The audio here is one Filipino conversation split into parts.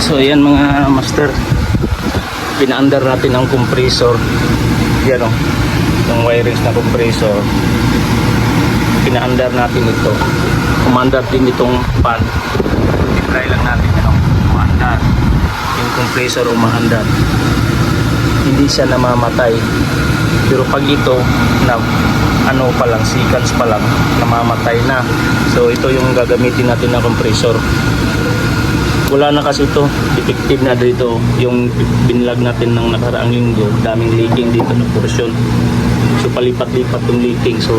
So yan mga master, pinaandar natin ang compressor. Yan o, yung wirings na compressor, pinaandar natin ito. Umandar din itong fan. Try lang natin yan o, umandar. Yung compressor umaandar, hindi siya namamatay. Pero pag ito na ano pa lang, seconds pa lang, namamatay na. So ito yung gagamitin natin na compressor. Wala na kasi ito, defective na dito. Yung binlag natin ng nakaraang linggo, daming leaking dito na portion. So palipat-lipat yung leaking. So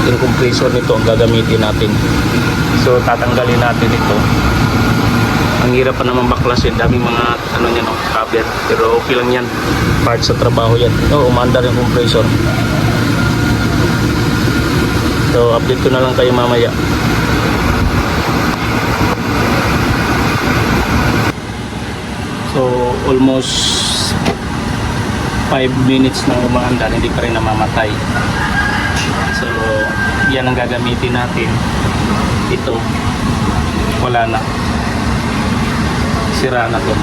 yung compressor nito ang gagamitin natin. So tatanggalin natin ito. Ang hirap pa naman baklasin, daming mga ano niya, no, cover. Pero okay lang yan, part sa trabaho yan. Umandar yung compressor. So update ko na lang kayo mamaya. So almost 5 minutes na umaandar, hindi pa rin namamatay. So yan ang gagamitin natin. Ito wala na, sira na to.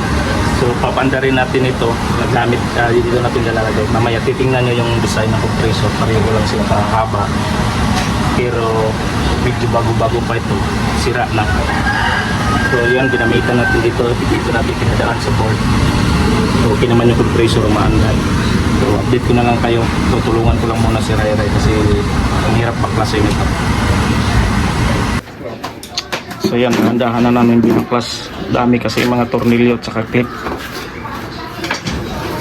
So papandarin natin ito, nagamit dito natin lalagay. Mamaya titingnan nyo yung design ng compressor, pareho lang sila kahaba, pero medyo bago-bago pa ito, sira na. So yan, ginamitan natin dito natin pinadaan sa board. So okay naman yung compressor, umaandar. So update ko na lang kayo. Tutulungan ko lang muna si Ray Ray kasi ang hirap baklasin ito. So yan, handahan na namin binaklas. Dami kasi mga tornilyo at saka clip.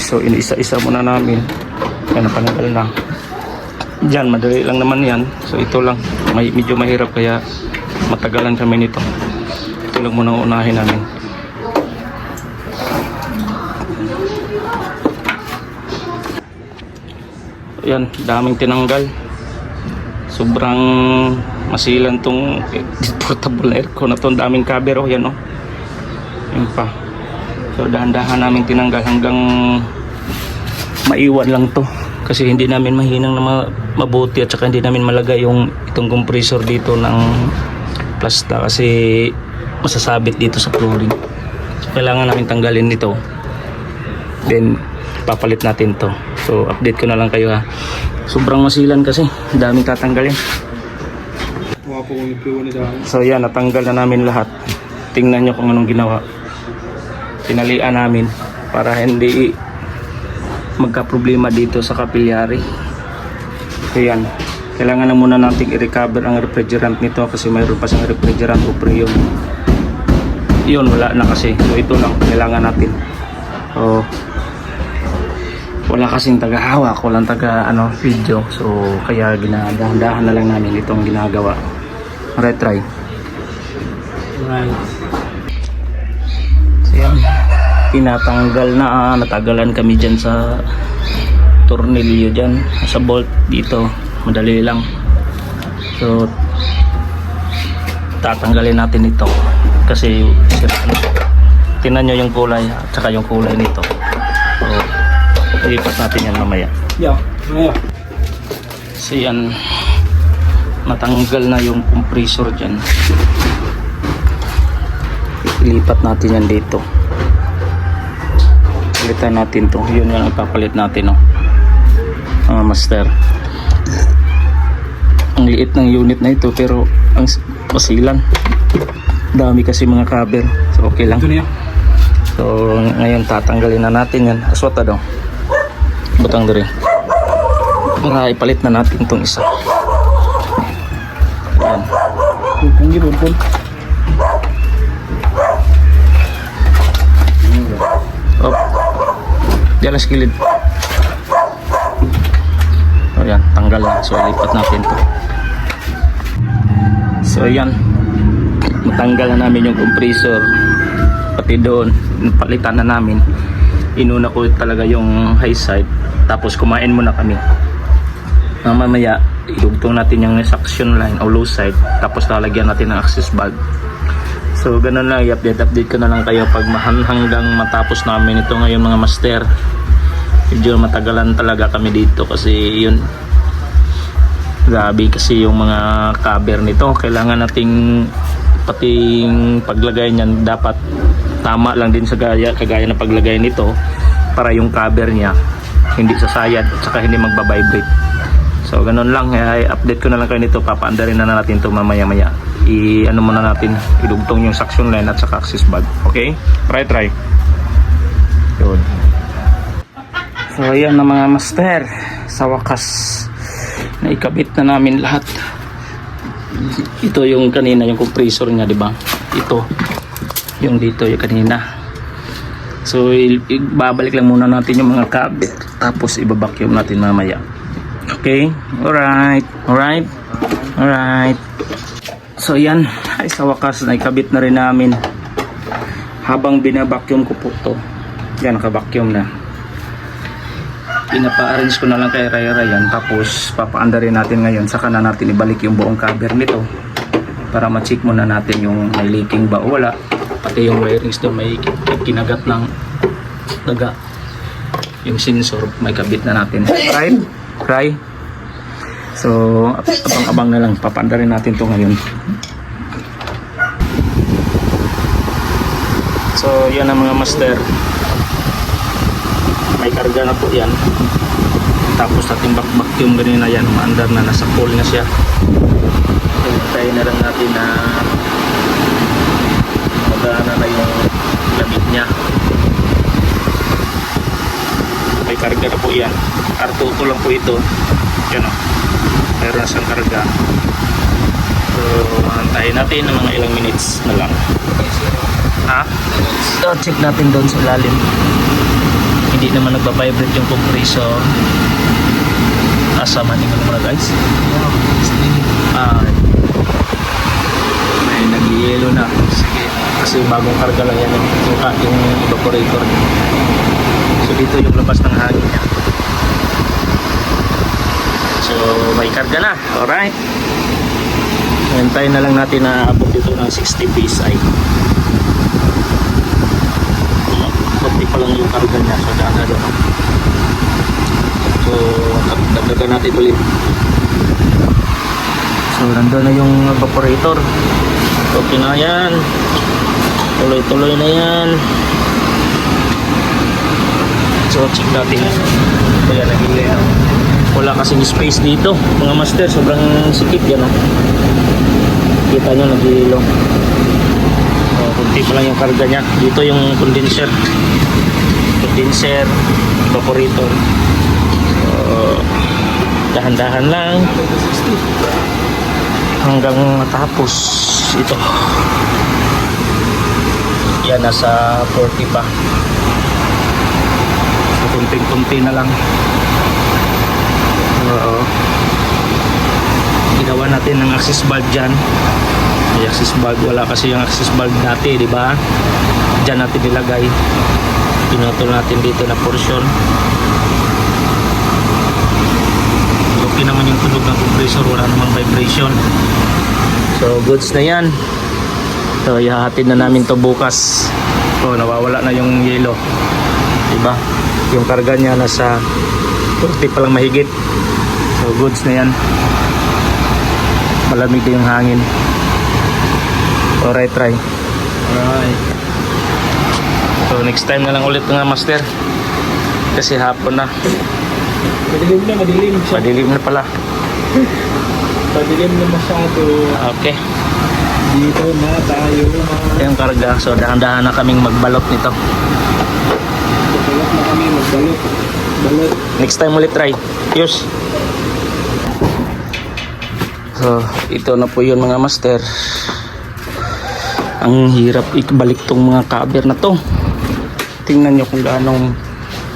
So inisa-isa muna namin. Yan, napananggal na. Diyan, madali lang naman yan. So ito lang, medyo mahirap kaya matagalan kami nito. Ito lang muna unahin namin. Yan, daming tinanggal. Sobrang masilan tong portable aircon na to. Daming cover, oh yan, oh. Yan pa. So dahan-dahan namin tinanggal hanggang maiwan lang to. Kasi hindi namin mahinang na mabuti at saka hindi namin malagay yung itong compressor dito ng plasta kasi masasabit dito sa flooring. Kailangan namin tanggalin dito. Then papalit natin to. So update ko na lang kayo, ha. Sobrang masilan kasi, daming tatanggalin. So yan, natanggal na namin lahat. Tingnan nyo kung anong ginawa. Tinalian namin para hindi magka-problema dito sa kapillary. So yan, kailangan na muna natin i-recover ang refrigerant nito kasi mayroon pa siyang refrigerant o freon. Yun, wala na kasi. So ito lang kailangan natin. So wala kasing taga-hawak, walang video. So kaya ginadahan na lang namin itong ginagawa. Retry. Right. So yan, tinatanggal na. Natagalan kami dyan sa tornilyo dyan, sa bolt dito. Madali lang. So tatanggalin natin ito kasi tingnan nyo yung kulay at saka yung kulay nito. So ilipat natin yan mamaya. So yan, natanggal na yung compressor dyan. Ilipat natin yan dito. Palitan natin to. Yun yung ipapalit natin, oh. Master, ang liit ng unit na ito pero ang masilan. Dami kasi mga cover. So okay lang. So ngayon tatanggalin na natin yan. Aswata daw. Butang diri. Para ipalit na natin itong isa. Ayan. Op. Diyan sa kilid. Ayan, tanggal na. So ilipat natin to. So ayan, matanggal na namin yung compressor. Pati doon, palitan na namin. Inuna ko talaga yung high side. Tapos kumain muna kami. Mamaya idugtong natin yung suction line o low side. Tapos lalagyan natin ng access valve. So ganun lang, i-update ko na lang kayo pag hanggang matapos namin ito ngayon mga master. Medyo matagalan talaga kami dito kasi yun, grabe kasi yung mga cover nito. Kailangan nating pating paglagay niyan dapat tama lang din sa kagaya na paglagay nito para yung cover niya hindi sasayad at saka hindi magbabibrate. So ganun lang, update ko na lang kayo nito. Papaandarin na natin ito mamaya maya. Ano muna natin, idugtong yung suction line at saka access valve. Okay? Try. Yun. So ayan na mga master, sa wakas naikabit na namin lahat. Ito yung kanina, yung compressor niya, di ba? Ito yung dito yung kanina. So ibabalik lang muna natin yung mga cover, tapos ibabacuum natin mamaya. Okay? Alright. So yan, ay sa wakas naikabit na rin namin. Habang binabacuum ko po to, yan, nakabacuum na. Pinapa-arrange ko na lang kay Ray yan, tapos papaandarin natin ngayon. Saka na natin ibalik yung buong cover nito para ma-check muna natin yung may leaking ba o wala. Pati yung wirings doon may kinagat ng daga, yung sensor may kabit na natin. Right? So abang-abang na lang, papaandarin natin to ngayon. So yan ang mga master, may karga na po yan. Tapos ating vacuum ganina yan, umaandar na, nasa full na siya. Hintayin na lang natin na magana na yung lamig niya. May karga na po yan, R2 lang po ito. Yan o, meron na siyang karga. So antayin natin ng mga ilang minutes na lang. So check natin doon sa ilalim, hindi naman nagpa-vibrate yung compressor. Asama din mo na guys. May nag-yellow na. Sige, kasi bagong karga lang yan yung evaporator. So dito yung labas ng hangin niya. So may karga na. Alright, hintayin na lang natin na abot dito ng 60 psi. Kunti pa lang yung karga niya, so daan na doon. So dagdagan natin ulit. So nandun na yung evaporator. Okay na yan, tuloy na yan. So check natin. Kaya nagigay na, wala kasing space dito mga master, sobrang sikip yan o. Kita nyo nag-iilo. Kunti pa lang yung karga niya. Dito yung condenser, evaporator. So dahan-dahan lang hanggang matapos ito. Yan, nasa 40 pa. So kunti-kunti na lang. Ginawa natin ng access valve dyan. May access valve, wala kasi yung access valve dati, di ba? Diyan natin nilagay. Pinutol natin dito na portion. Okay naman yung tunog ng compressor, wala namang vibration. So goods na yan. So ihahatid na namin to bukas. So nawawala na yung yellow, di ba? Yung karga niya nasa 40 pa lang mahigit. So goods na yan. Malamig din yung hangin. Alright. So next time na lang ulit nga master, kasi hapon na. Madilim na pala. Madilim na masyado. Okay, Dito na tayo. yung karga. So dahan-dahan na kaming magbalot nito. Balot na kami, magbalot. Balot. Next time ulit try. Yes. So ito na po yun mga master. Ang hirap ikabalik tong mga cover na to. Tingnan nyo kung gaanong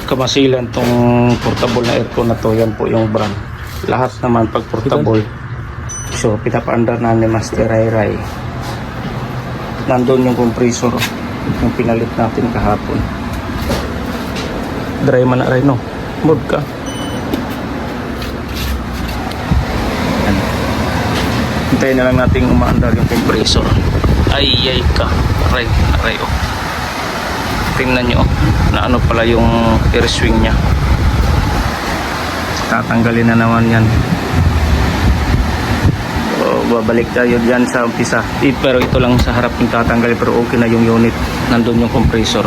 kamasilan tong portable na aircon na to. Yan po yung brand. Lahat naman pag portable. So pinapaandar na ni Master Ray. Nandun yung compressor yung pinalit natin kahapon. Dry man na rin, no? Mode ka. Yan. Hintayin na lang natin umaandar yung compressor. Ay ka. Aray, oh. Tingnan nyo, na ano pala yung air swing nya. Tatanggalin na naman yan. Oh, babalik tayo dyan sa umpisa. Pero ito lang sa harap yung tatanggal, pero okay na yung unit. Nandun yung compressor.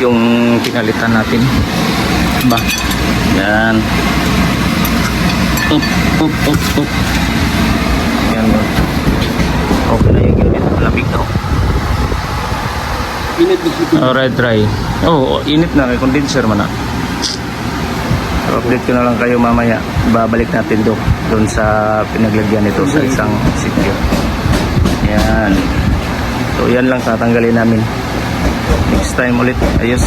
Yung pinalitan natin. Ba? Yan. Up, up, up, up. Yan. Okay na yung unit. Malapit na. Init na siya. Alright, dry. Oh, init na. May condenser man na. So, update ko na lang kayo mamaya. Babalik natin doon sa pinaglagyan nito sa isang sitio. Yan. So, yan lang tatanggalin namin. Next time ulit. Ayos.